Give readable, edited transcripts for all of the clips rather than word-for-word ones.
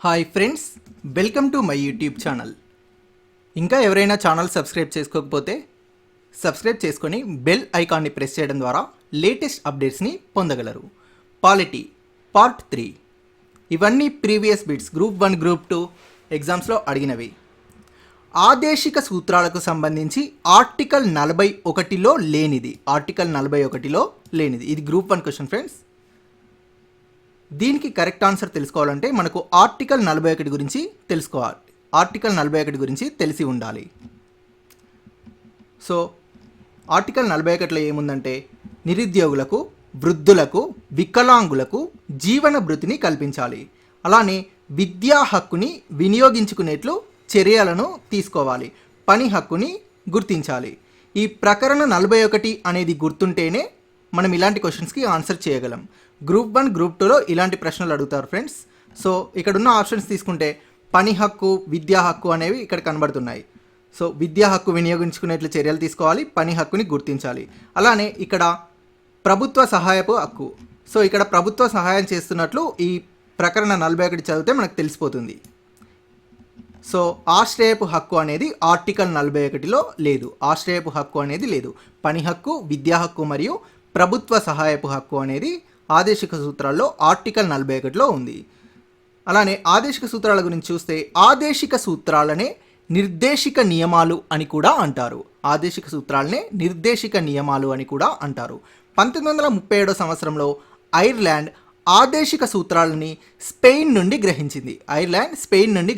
Hi friends, welcome to my YouTube channel. ఇంకా ఎవరైనా channel subscribe చేసుకోకపోతే సబ్స్క్రైబ్ చేసుకొని బెల్ ఐకాన్ని ప్రెస్ చేయడం ద్వారా లేటెస్ట్ అప్డేట్స్ని పొందగలరు. Polity part 3. ఇవన్నీ ప్రీవియస్ బిట్స్ గ్రూప్ 1 గ్రూప్ 2 ఎగ్జామ్స్లో అడిగినవి. ఆదేశిక సూత్రాలకు సంబంధించి ఆర్టికల్ 41లో లేనిది, ఇది గ్రూప్ 1 క్వశ్చన్ ఫ్రెండ్స్. దీనికి కరెక్ట్ ఆన్సర్ తెలుసుకోవాలంటే మనకు ఆర్టికల్ 41 గురించి తెలుసుకోవాలి. ఆర్టికల్ 41 గురించి తెలిసి ఉండాలి. సో ఆర్టికల్ 41లో ఏముందంటే నిరుద్యోగులకు, వృద్ధులకు, వికలాంగులకు జీవన భృతిని కల్పించాలి. అలానే విద్యా హక్కుని వినియోగించుకునేట్లు చర్యలను తీసుకోవాలి. పని హక్కుని గుర్తించాలి. ఈ ప్రకరణ 41 అనేది గుర్తుంటేనే మనం ఇలాంటి క్వశ్చన్స్కి ఆన్సర్ చేయగలం. గ్రూప్ 1 గ్రూప్ 2లో ఇలాంటి ప్రశ్నలు అడుగుతారు ఫ్రెండ్స్. సో ఇక్కడ ఉన్న ఆప్షన్స్ తీసుకుంటే పని హక్కు, విద్యా హక్కు అనేవి ఇక్కడ కనబడుతున్నాయి. సో విద్యా హక్కు వినియోగించుకునేట్లు చర్యలు తీసుకోవాలి, పని హక్కుని గుర్తించాలి. అలానే ఇక్కడ ప్రభుత్వ సహాయపు హక్కు. సో ఇక్కడ ప్రభుత్వ సహాయం చేస్తున్నట్లు ఈ ప్రకరణ 41 చదివితే మనకు తెలిసిపోతుంది. సో ఆశ్రయపు హక్కు అనేది ఆర్టికల్ 41లో లేదు. ఆశ్రయపు హక్కు అనేది లేదు. పని హక్కు, విద్యా హక్కు మరియు ప్రభుత్వ సహాయపు హక్కు అనేది ఆదేశిక సూత్రాల్లో ఆర్టికల్ 41లో ఉంది. అలానే ఆదేశిక సూత్రాల గురించి చూస్తే ఆదేశిక సూత్రాలనే నిర్దేశిక నియమాలు అని కూడా అంటారు. ఆదేశిక సూత్రాలనే నిర్దేశిక నియమాలు అని కూడా అంటారు. 1937 సంవత్సరంలో ఐర్లాండ్ ఆదేశిక సూత్రాలని స్పెయిన్ నుండి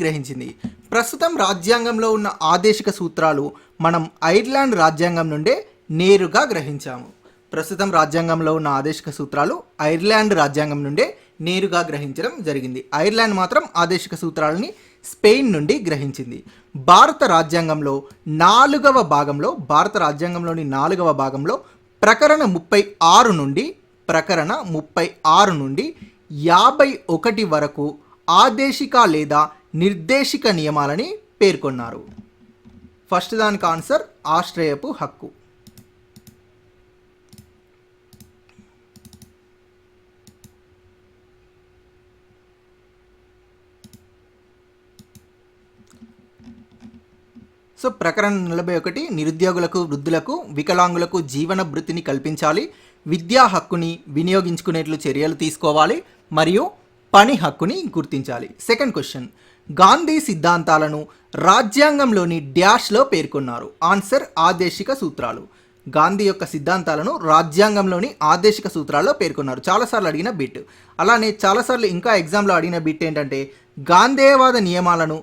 గ్రహించింది. ప్రస్తుతం రాజ్యాంగంలో ఉన్న ఆదేశిక సూత్రాలు మనం ఐర్లాండ్ రాజ్యాంగం నుండే నేరుగా గ్రహించాము. ప్రస్తుతం రాజ్యాంగంలో ఉన్న ఆదేశిక సూత్రాలు ఐర్లాండ్ రాజ్యాంగం నుండే నేరుగా గ్రహించడం జరిగింది. ఐర్లాండ్ మాత్రం ఆదేశిక సూత్రాలని స్పెయిన్ నుండి గ్రహించింది. భారత రాజ్యాంగంలోని 4వ భాగంలో ప్రకరణ 36 నుండి 51 వరకు ఆదేశిక లేదా నిర్దేశిక నియమాలని పేర్కొన్నారు. ఫస్ట్ దానికి ఆన్సర్ ఆశ్రయపు హక్కు. సో ప్రకరణ 41 నిరుద్యోగులకు, వృద్ధులకు, వికలాంగులకు జీవన భృతిని కల్పించాలి, విద్యా హక్కుని వినియోగించుకునేట్లు చర్యలు తీసుకోవాలి మరియు పని హక్కుని గుర్తించాలి. సెకండ్ క్వశ్చన్, గాంధీ సిద్ధాంతాలను రాజ్యాంగంలోని డ్యాష్లో పేర్కొన్నారు. ఆన్సర్ ఆదేశిక సూత్రాలు. గాంధీ యొక్క సిద్ధాంతాలను రాజ్యాంగంలోని ఆదేశిక సూత్రాల్లో పేర్కొన్నారు. చాలాసార్లు అడిగిన బిట్. అలానే చాలాసార్లు ఇంకా ఎగ్జామ్లో అడిగిన బిట్ ఏంటంటే గాంధేయవాద నియమాలను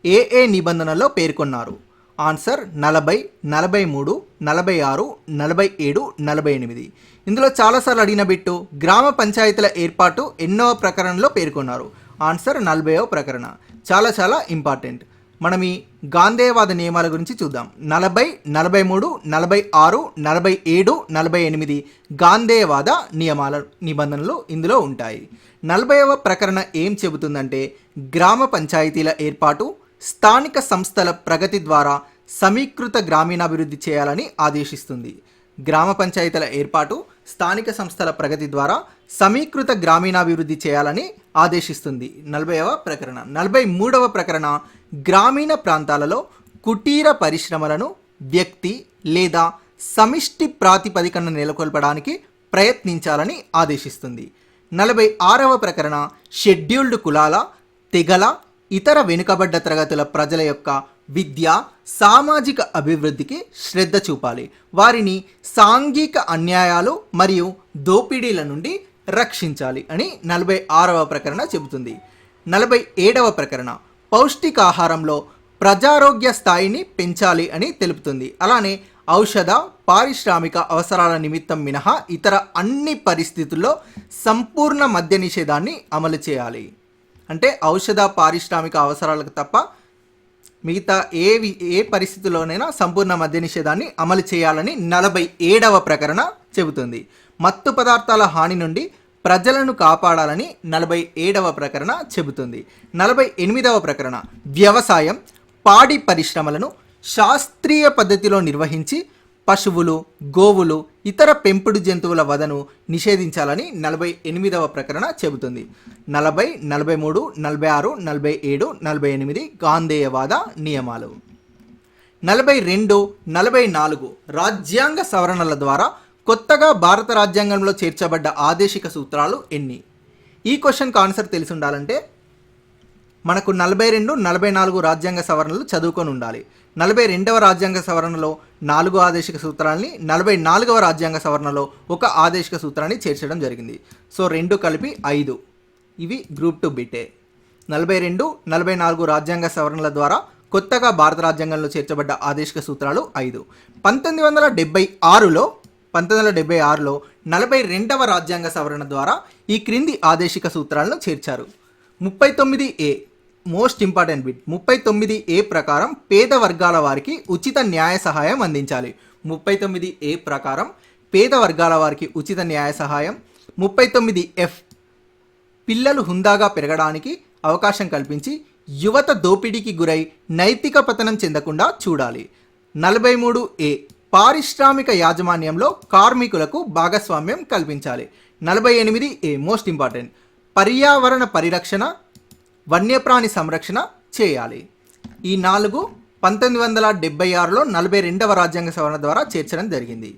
ఏ నిబంధనల్లో పేర్కొన్నారు. ఆన్సర్ 40, 43, 46, 47, 48. ఇందులో చాలాసార్లు అడిగిన బిట్టు గ్రామ పంచాయతీల ఏర్పాటు ఎన్నో ప్రకరణలో పేర్కొన్నారు. ఆన్సర్ 40వ ప్రకరణ. చాలా ఇంపార్టెంట్. మనం ఈ గాంధేయవాద నియమాల గురించి చూద్దాం. 40, 43, 46, 47, 48 గాంధేయవాద నిబంధనలు ఇందులో ఉంటాయి. 40వ ప్రకరణ ఏం చెబుతుందంటే గ్రామ పంచాయతీల ఏర్పాటు, స్థానిక సంస్థల ప్రగతి ద్వారా సమీకృత గ్రామీణాభివృద్ధి చేయాలని ఆదేశిస్తుంది. గ్రామ పంచాయతీల ఏర్పాటు, స్థానిక సంస్థల ప్రగతి ద్వారా సమీకృత గ్రామీణాభివృద్ధి చేయాలని ఆదేశిస్తుంది 40వ ప్రకరణ. 43వ ప్రకరణ గ్రామీణ ప్రాంతాలలో కుటీర పరిశ్రమలను వ్యక్తి లేదా సమిష్టి ప్రాతిపదికన నెలకొల్పడానికి ప్రయత్నించాలని ఆదేశిస్తుంది. 46వ ప్రకరణ షెడ్యూల్డ్ కులాల, తెగల, ఇతర వెనుకబడ్డ తరగతుల ప్రజల యొక్క విద్య, సామాజిక అభివృద్ధికి శ్రద్ధ చూపాలి, వారిని సాంఘిక అన్యాయాలు మరియు దోపిడీల నుండి రక్షించాలి అని 46వ ప్రకరణ చెబుతుంది. 47వ ప్రకరణ పౌష్టికాహారంలో ప్రజారోగ్య స్థాయిని పెంచాలి అని తెలుపుతుంది. అలానే ఔషధ, పారిశ్రామిక అవసరాల నిమిత్తం మినహా ఇతర అన్ని పరిస్థితుల్లో సంపూర్ణ మద్య నిషేధాన్ని అమలు చేయాలి. అంటే ఔషధ, పారిశ్రామిక అవసరాలకు తప్ప మిగతా ఏ పరిస్థితుల్లోనైనా సంపూర్ణ మద్య నిషేధాన్ని అమలు చేయాలని 47వ ప్రకరణ చెబుతుంది. మత్తు పదార్థాల హాని నుండి ప్రజలను కాపాడాలని 47వ ప్రకరణ చెబుతుంది. 48వ ప్రకరణ వ్యవసాయం, పాడి పరిశ్రమలను శాస్త్రీయ పద్ధతిలో నిర్వహించి పశువులు, గోవులు, ఇతర పెంపుడు జంతువుల వధను నిషేధించాలని 48వ ప్రకరణ చెబుతుంది. 40, 43, 46, 47, 48 గాంధేయవాద నియమాలు. 42, 44 రాజ్యాంగ సవరణల ద్వారా కొత్తగా భారత రాజ్యాంగంలో చేర్చబడ్డ ఆదేశిక సూత్రాలు ఎన్ని? ఈ క్వశ్చన్కి ఆన్సర్ తెలిసి ఉండాలంటే మనకు 42, 44 రాజ్యాంగ సవరణలు చదువుకొని ఉండాలి. 42వ రాజ్యాంగ సవరణలో 4 ఆదేశిక సూత్రాలని, 44వ రాజ్యాంగ సవరణలో 1 ఆదేశిక సూత్రాన్ని చేర్చడం జరిగింది. సో 2 కలిపి 5. ఇవి గ్రూప్ 2 బిటే. 42, 44 రాజ్యాంగ సవరణల ద్వారా కొత్తగా భారత రాజ్యాంగంలో చేర్చబడ్డ ఆదేశిక సూత్రాలు 5. 1976లో 42వ రాజ్యాంగ సవరణ ద్వారా ఈ క్రింది ఆదేశిక సూత్రాలను చేర్చారు. 39A most important bit. 39A ప్రకారం పేద వర్గాల వారికి ఉచిత న్యాయ సహాయం అందించాలి. 39A ప్రకారం పేద వర్గాల వారికి ఉచిత న్యాయ సహాయం. 39F పిల్లలు హుందాగా పెరగడానికి అవకాశం కల్పించి యువత దోపిడీకి గురై నైతిక పతనం చెందకుండా చూడాలి. 43A పారిశ్రామిక యాజమాన్యంలో కార్మికులకు భాగస్వామ్యం కల్పించాలి. 48A మోస్ట్ ఇంపార్టెంట్ పర్యావరణ పరిరక్షణ, వన్యప్రాణి సంరక్షణ చేయాలి. ఈ 4 1976లో 42వ రాజ్యాంగ సవరణ ద్వారా చేర్చడం జరిగింది.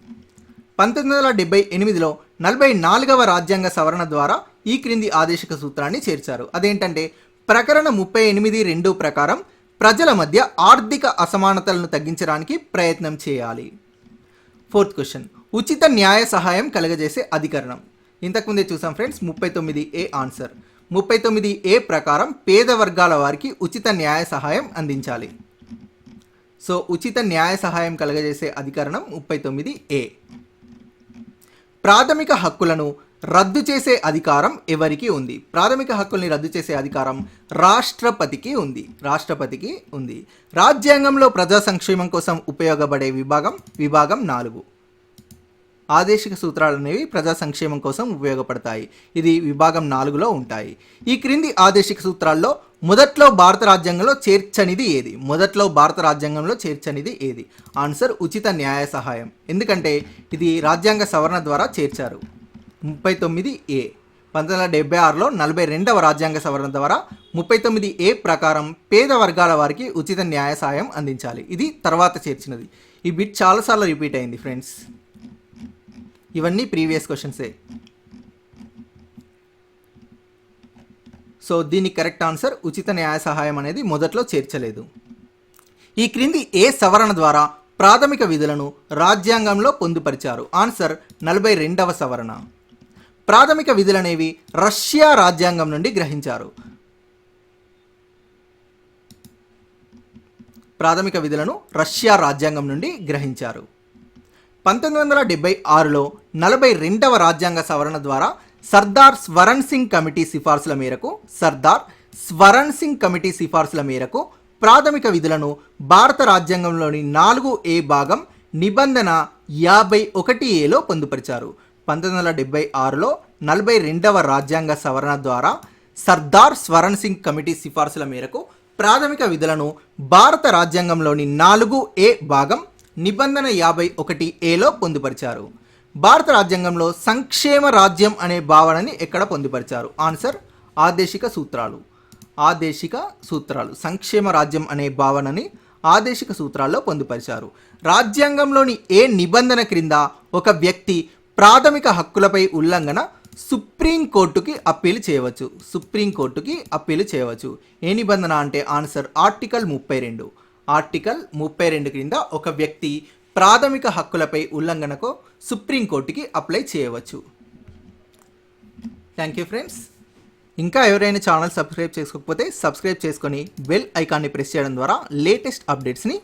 1978లో 44వ రాజ్యాంగ సవరణ ద్వారా ఈ క్రింది ఆదేశిక సూత్రాన్ని చేర్చారు. అదేంటంటే ప్రకరణ 38(2) ప్రకారం ప్రజల మధ్య ఆర్థిక అసమానతలను తగ్గించడానికి ప్రయత్నం చేయాలి. 4th క్వశ్చన్ ఉచిత న్యాయ సహాయం కలగజేసే అధికరణం. ఇంతకుముందే చూసాం ఫ్రెండ్స్. 39A answer. 39A ప్రకారం పేద వర్గాల వారికి ఉచిత న్యాయ సహాయం అందించాలి. సో ఉచిత న్యాయ సహాయం కలగజేసే అధికరణం 39A. ప్రాథమిక హక్కులను రద్దు చేసే అధికారం ఎవరికి ఉంది? ప్రాథమిక హక్కుల్ని రద్దు చేసే అధికారం రాష్ట్రపతికి ఉంది. రాజ్యాంగంలో ప్రజా సంక్షేమం కోసం ఉపయోగపడే విభాగం 4. ఆదేశిక సూత్రాలు అనేవి ప్రజా సంక్షేమం కోసం ఉపయోగపడతాయి. ఇది విభాగం 4లో ఉంటాయి. ఈ క్రింది ఆదేశిక సూత్రాల్లో మొదట్లో భారత రాజ్యాంగంలో చేర్చనిది ఏది? ఆన్సర్ ఉచిత న్యాయ సహాయం. ఎందుకంటే ఇది రాజ్యాంగ సవరణ ద్వారా చేర్చారు. 39A 1976లో 42వ రాజ్యాంగ సవరణ ద్వారా 39A ప్రకారం పేద వర్గాల వారికి ఉచిత న్యాయ సహాయం అందించాలి. ఇది తర్వాత చేర్చినది. ఈ బిట్ చాలాసార్లు రిపీట్ అయింది ఫ్రెండ్స్. ఇవన్నీ ప్రీవియస్ క్వశ్చన్సే. సో దీనికి కరెక్ట్ ఆన్సర్ ఉచిత న్యాయ సహాయం అనేది మొదట్లో చేర్చలేదు. ఈ క్రింది ఏ సవరణ ద్వారా ప్రాథమిక విధులను రాజ్యాంగంలో పొందుపరిచారు? ఆన్సర్ 42వ సవరణ. ప్రాథమిక విధులనేవి రష్యా రాజ్యాంగం నుండి గ్రహించారు. 1976లో 42వ రాజ్యాంగ సవరణ ద్వారా సర్దార్ స్వరణ్ సింగ్ కమిటీ సిఫార్సుల మేరకు ప్రాథమిక విధులను భారత రాజ్యాంగంలోని 4A భాగం నిబంధన 51Aలో పొందుపరిచారు. 1976లో 42వ రాజ్యాంగ సవరణ ద్వారా సర్దార్ స్వరణ్ సింగ్ కమిటీ సిఫార్సుల మేరకు ప్రాథమిక విధులను భారత రాజ్యాంగంలోని 4A భాగం నిబంధన 51Aలో పొందుపరిచారు. భారత రాజ్యాంగంలో సంక్షేమ రాజ్యం అనే భావనని ఎక్కడ పొందుపరిచారు? ఆన్సర్ ఆదేశిక సూత్రాలు. సంక్షేమ రాజ్యం అనే భావనని ఆదేశిక సూత్రాల్లో పొందుపరిచారు. రాజ్యాంగంలోని ఏ నిబంధన క్రింద ఒక వ్యక్తి ప్రాథమిక హక్కులపై ఉల్లంఘన సుప్రీంకోర్టుకి అప్పీలు చేయవచ్చు. ఏ నిబంధన అంటే ఆన్సర్ ఆర్టికల్ 32. ఆర్టికల్ 32 క్రింద ఒక వ్యక్తి ప్రాథమిక హక్కులపై ఉల్లంఘనకు సుప్రీంకోర్టుకి అప్లై చేయవచ్చు. Thank you friends. ఇంకా ఎవరైనా ఛానల్ సబ్స్క్రైబ్ చేసుకోకపోతే సబ్స్క్రైబ్ చేసుకొని బెల్ ఐకాన్ని ప్రెస్ చేయడం ద్వారా లేటెస్ట్ అప్డేట్స్ని